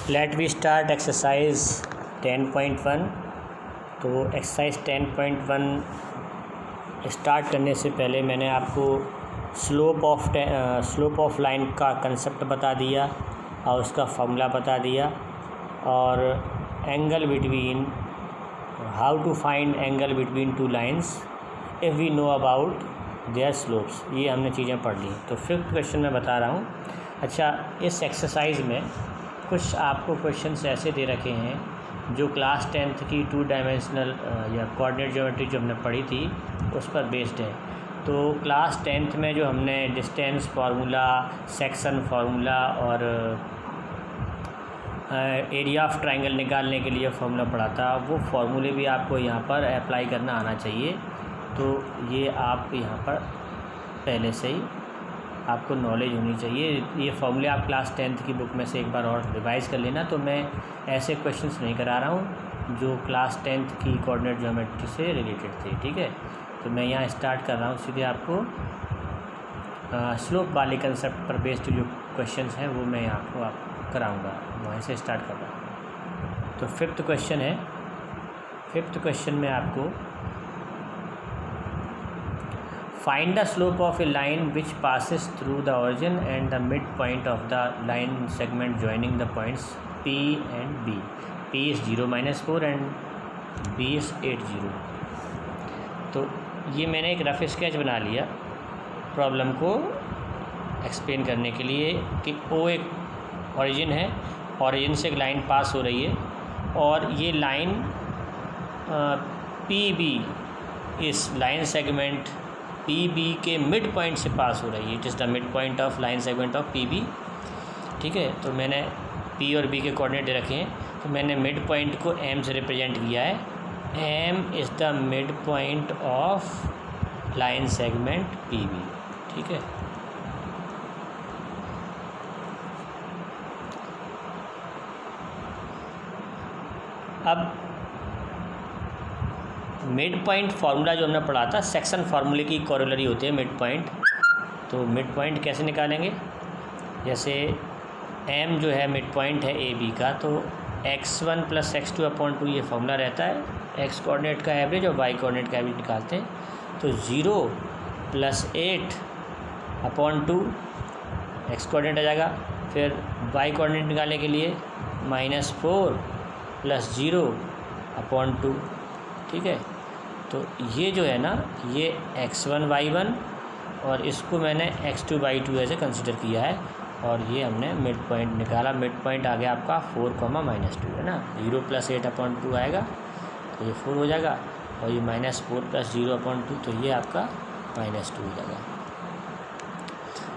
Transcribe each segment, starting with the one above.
Late we start exercise 10.1। तो exercise 10.1 start करने से पहले मैंने आपको स्लोप ऑफ लाइन का कंसेप्ट बता दिया और उसका फॉर्मूला बता दिया, और angle between how to find angle between two lines if we know about their slopes. ये हमने चीज़ें पढ़ ली। तो फिफ्थ क्वेश्चन मैं बता रहा हूँ। अच्छा, इस एक्सरसाइज में कुछ आपको क्वेश्चंस ऐसे दे रखे हैं जो क्लास 10th की 2 डायमेंशनल या कोऑर्डिनेट ज्योमेट्री जो हमने पढ़ी थी उस पर बेस्ड है। तो क्लास 10th में जो हमने डिस्टेंस फार्मूला, सेक्शन फार्मूला और एरिया ऑफ ट्रायंगल निकालने के लिए फार्मूला पढ़ा था, वो फार्मूले भी आपको यहाँ पर अप्लाई करना आना चाहिए। तो ये आप यहाँ पर पहले से ही आपको नॉलेज होनी चाहिए। ये फार्मूले आप क्लास 10th की बुक में से एक बार और रिवाइज़ कर लेना। तो मैं ऐसे क्वेश्चंस नहीं करा रहा हूँ जो क्लास 10th की कोऑर्डिनेट ज्योमेट्री से रिलेटेड थे, ठीक है। तो मैं यहाँ स्टार्ट कर रहा हूँ सीधे आपको स्लोप वाले कंसेप्ट पर बेस्ड जो क्वेश्चंस हैं वो मैं आपको कराऊँगा, वहीं से स्टार्ट कर रहा हूँ। तो फिफ्थ क्वेश्चन है। फिफ्थ क्वेश्चन में आपको find the slope of A line which passes through the origin and the mid point of the line segment joining the points P and B। P is 0-4 and B is 8, 0। तो ये मैंने एक rough sketch बना लिया problem को explain करने के लिए कि O एक ऑरिजिन है, ऑरिजिन से एक लाइन पास हो रही है और ये लाइन PB इस लाइन सेगमेंट PB के मिड पॉइंट से पास हो रही है। It is the mid point of line segment of PB, ठीक है। तो मैंने P और B के कोऑर्डिनेट दे रखे हैं। तो मैंने मिड पॉइंट को M से रिप्रेजेंट किया है। M is the mid point of line segment PB, ठीक है। अब मिड पॉइंट फार्मूला जो हमने पढ़ा था, सेक्शन फार्मूले की कोरोलरी होती है मिड पॉइंट। तो मिड पॉइंट कैसे निकालेंगे? जैसे M जो है मिड पॉइंट है AB का, तो x1 + x2/2 ये फार्मूला रहता है। x कोऑर्डिनेट का एवरेज और y कोऑर्डिनेट का एवरेज निकालते हैं। तो 0 + 8/2 x कोऑर्डिनेट आ जाएगा। फिर y कोऑर्डिनेट निकालने के लिए -4 + 0/2, ठीक है। तो ये जो है ना, ये x1 y1 और इसको मैंने x2 y2 ऐसे कंसिडर किया है, और ये हमने मिड पॉइंट निकाला। मिड पॉइंट आ गया आपका 4, -2 है ना। 0 + 8/2 आएगा तो ये 4 हो जाएगा, और ये -4 + 0/2 तो ये आपका -2 हो जाएगा।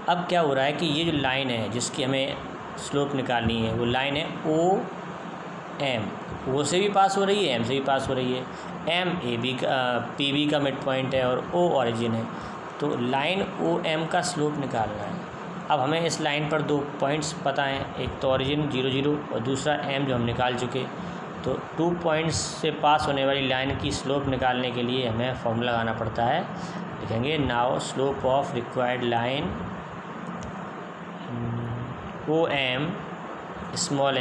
अब क्या हो रहा है कि ये जो लाइन है जिसकी हमें स्लोप निकालनी है, वो लाइन है OM। O से भी पास हो रही है, M से भी पास हो रही है। M AB का PB का मिड पॉइंट है और O ऑरिजिन है। तो लाइन OM का स्लोप निकालना है। अब हमें इस लाइन पर 2 पॉइंट्स पता हैं, एक तो ऑरिजिन 0, 0 और दूसरा M जो हम निकाल चुके। तो 2 पॉइंट्स से पास होने वाली लाइन की स्लोप निकालने के लिए हमें फॉर्मूला लगाना पड़ता है। लिखेंगे now slope of required line OM small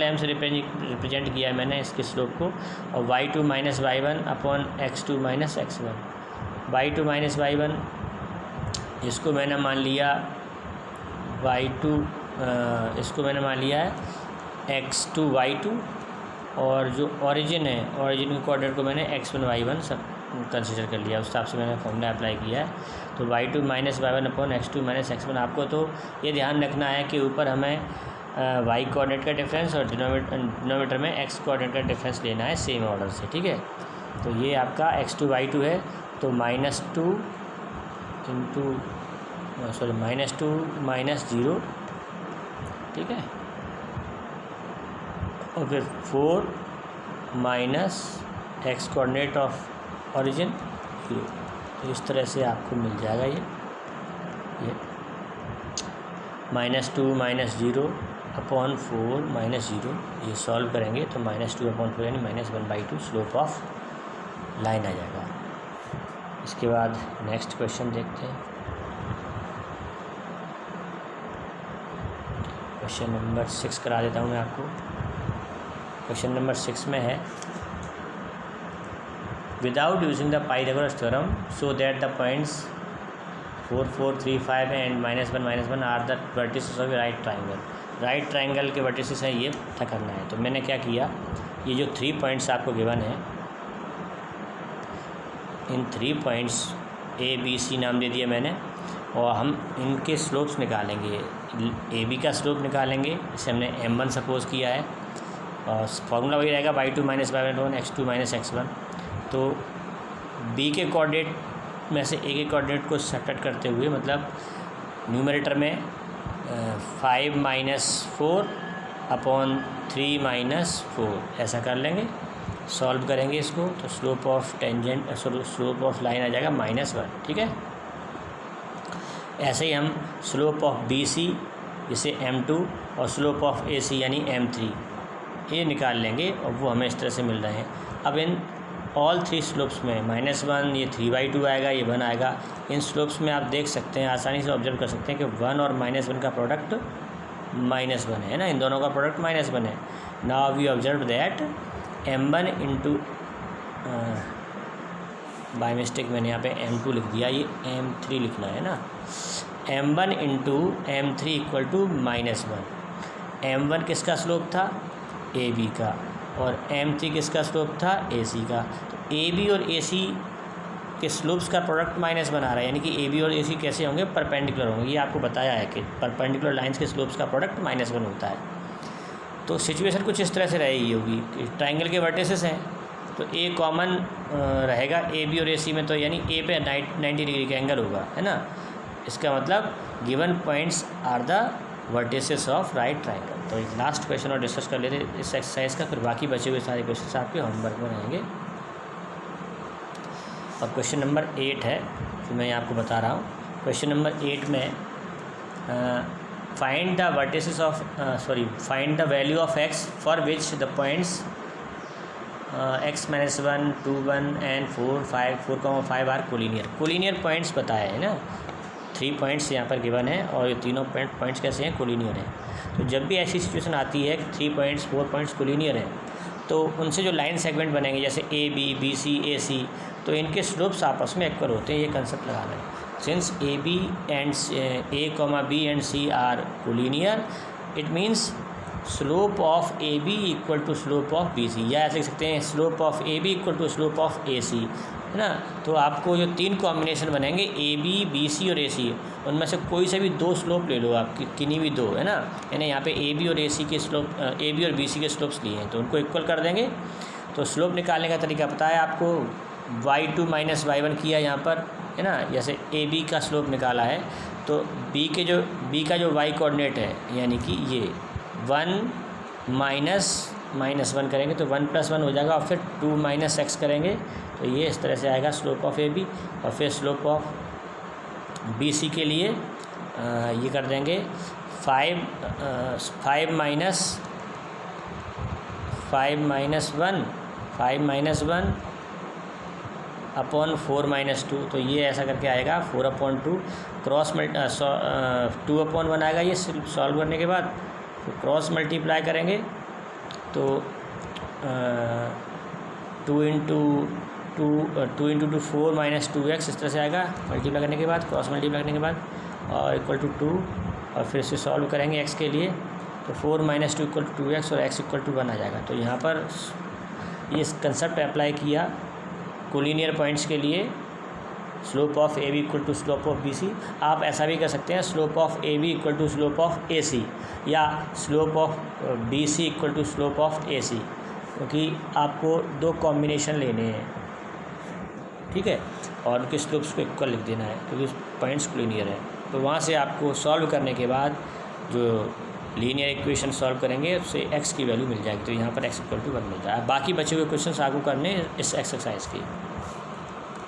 m से रिप्रेजेंट किया है मैंने इसके स्लोप को, और y2 - y1/x2 - x1। y2 - y1 इसको मैंने मान लिया इसको मैंने मान लिया है x2 y2, और जो ऑरिजिन है, ऑरिजिन के कोऑर्डिनेट को मैंने x1 y1 सब कंसिडर कर लिया। उस हिसाब से मैंने फॉर्मूला अप्लाई किया है। तो y2 - y1/x2 - x1। आपको तो ये ध्यान रखना है कि ऊपर हमें y कोऑर्डिनेट का डिफरेंस और डिनोमिनेटर में x कोऑर्डिनेट का डिफरेंस लेना है सेम ऑर्डर से, ठीक है। तो ये आपका x2 y2 है, तो -2 -0, ठीक है। और फिर 4 - x कोऑर्डिनेट ऑफ ऑरिजिन 0। तो इस तरह से आपको मिल जाएगा ये -2 - 0/4 -0। ये सॉल्व करेंगे तो -2/4 यानी -1/2 स्लोप ऑफ लाइन आ जाएगा। इसके बाद नेक्स्ट क्वेश्चन देखते हैं। क्वेश्चन नंबर 6 करा देता हूँ मैं आपको। क्वेश्चन नंबर 6 में है without using the Pythagoras theorem show that the points 4, 4, 3, 5 and -1 are the vertices of right triangle. Right triangle के वर्टिसेस हैं ये पता करना है। तो मैंने क्या किया, ये जो 3 पॉइंट्स आपको गिवन है, इन 3 पॉइंट्स ए बी सी नाम दे दिया मैंने, और हम इनके स्लोप्स निकालेंगे। ए बी का स्लोप निकालेंगे, इसे हमने m1 सपोज किया है, और फॉर्मूला वही रहेगा y2 - y1 x2 - x1। तो बी के कोऑर्डिनेट में से ए के कोऑर्डिनेट को सब्ट्रैक्ट करते हुए, मतलब न्यूमरेटर में 5 - 4 अपॉन 3 - 4 ऐसा कर लेंगे। सॉल्व करेंगे इसको तो slope of tangent slope of line आ जाएगा -1। ठीक है, ऐसे ही हम स्लोप ऑफ बी सी जिसे m2 और स्लोप ऑफ ए सी यानी m3 ये निकाल लेंगे, और वो हमें इस तरह से मिल रहे हैं। अब इन ऑल 3 स्लोप्स में -1 ये 3/2 आएगा, ये 1 आएगा। इन स्लोप्स में आप देख सकते हैं, आसानी से ऑब्जर्व कर सकते हैं कि 1 और -1 का प्रोडक्ट -1 है ना, इन दोनों का प्रोडक्ट -1 है। Now we observe that m1 into by mistake मैंने यहाँ पे m2 लिख दिया, ये m3 लिखना है ना। m1 into m3 equal to -1। m1 किसका स्लोप था, ए बी का, और m3 किसका स्लोप था, ए सी का। तो ए बी और ए सी के स्लोप्स का प्रोडक्ट -1 आ रहा है, यानी कि ए बी और ए सी कैसे होंगे, परपेंडिकुलर होंगे। ये आपको बताया है कि परपेंडिकुलर लाइंस के स्लोप्स का प्रोडक्ट -1 होता है। तो सिचुएशन कुछ इस तरह से रहेगी होगी कि ट्राइंगल के वर्टिसेस हैं, तो ए कॉमन रहेगा ए बी और ए सी में, तो यानी ए पे 90 डिग्री का एंगल होगा, है ना। इसका मतलब given points are the vertices of right triangle. तो लास्ट क्वेश्चन और डिस्कस कर लेते इस एक्सरसाइज का, फिर बाकी बचे हुए सारे क्वेश्चन आपके होमवर्क में रहेंगे। और क्वेश्चन नंबर 8 है जो मैं आपको बता रहा हूँ। क्वेश्चन नंबर 8 में find the vertices of find the value of x for which the points x - 1, 2, 1 and 4, 5 are collinear। Collinear points बताए हैं ना, 3 पॉइंट्स यहाँ पर गिवन है, और ये तीनों पॉइंट्स कैसे हैं, कोलिनियर हैं। तो जब भी ऐसी सिचुएशन आती है 3 पॉइंट्स 4 पॉइंट्स कोलिनियर हैं, तो उनसे जो लाइन सेगमेंट बनेंगे जैसे ए बी, बी सी, ए सी, तो इनके स्लोप्स आपस में इक्वल होते हैं। ये कंसेप्ट लगाना है। Since A, B and A, B and C are collinear, it means slope of AB equal to slope of BC, या ऐसे लिख सकते हैं slope of AB equal to slope of AC, है ना। तो आपको जो 3 कॉम्बिनेशन बनेंगे AB, BC और AC, उनमें से कोई से भी 2 स्लोप ले लो आप, किन्हीं भी 2, है ना। यानी यहाँ पे AB और AC के स्लोप, AB और BC के स्लोप्स लिए हैं, तो उनको इक्वल कर देंगे। तो स्लोप निकालने का तरीका पता है आपको, y2 - y1 किया यहाँ पर, है ना। जैसे ए बी का स्लोप निकाला है, तो बी का जो y कोऑर्डिनेट है, यानी कि ये 1 - -1 करेंगे तो 1 + 1 हो जाएगा, और फिर 2 - x करेंगे तो ये इस तरह से आएगा स्लोप ऑफ ए बी। और फिर स्लोप ऑफ बी सी के लिए ये कर देंगे 5 - 1 अपॉन 4 - 2, तो ये ऐसा करके आएगा 4/2 क्रॉस 2/1 आएगा। ये सॉल्व करने के बाद क्रॉस मल्टीप्लाई करेंगे तो 2 × 2 4 - 2x इस तरह से आएगा। मल्टीप्लाई करने के बाद, क्रॉस मल्टीप्लाई करने के बाद, और इक्वल टू 2, और फिर से सॉल्व करेंगे x के लिए, तो 4 - 2 = 2x और x = 1 आ जाएगा। तो यहाँ पर ये कंसेप्ट अप्लाई किया कोलिनियर पॉइंट्स के लिए, slope of A B equal to slope of B C. आप ऐसा भी कर सकते हैं, slope of A B equal to slope of A C, या slope of B C equal to slope of A C, क्योंकि आपको 2 कॉम्बिनेशन लेने हैं, ठीक है, और उनके स्लोप्स को इक्वल लिख देना है क्योंकि पॉइंट्स कोलिनियर है। तो वहाँ से आपको सॉल्व करने के बाद जो लीनियर इक्वेशन सॉल्व करेंगे उससे x की वैल्यू मिल जाएगी। तो यहाँ पर x = 1 मिल जाएगा। बाकी बचे हुए क्वेश्चन आगे करने इस एक्सरसाइज की।